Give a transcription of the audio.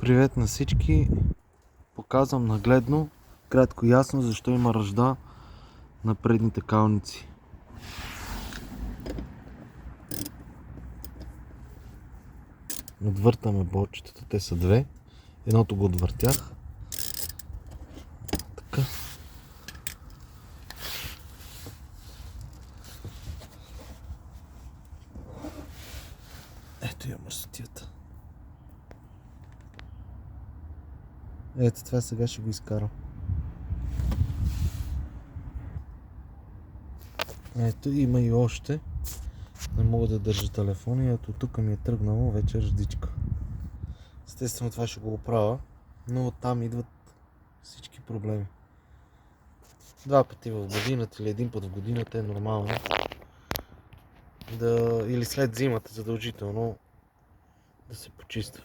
Привет на всички! Показвам нагледно, кратко и ясно, защо има ръжда на предните калници. Отвъртаме борчетата, те са две. Едното го отвъртях. Така. Ето я мърсотията. Ето това сега ще го изкарам. Ето има и още. Не мога да държа телефона и ето тук ми е тръгнало вече ръждичка. Естествено това ще го оправя, но оттам идват всички проблеми. Два пъти в годината или един път в годината е нормално. Или след зимата задължително да се почиства.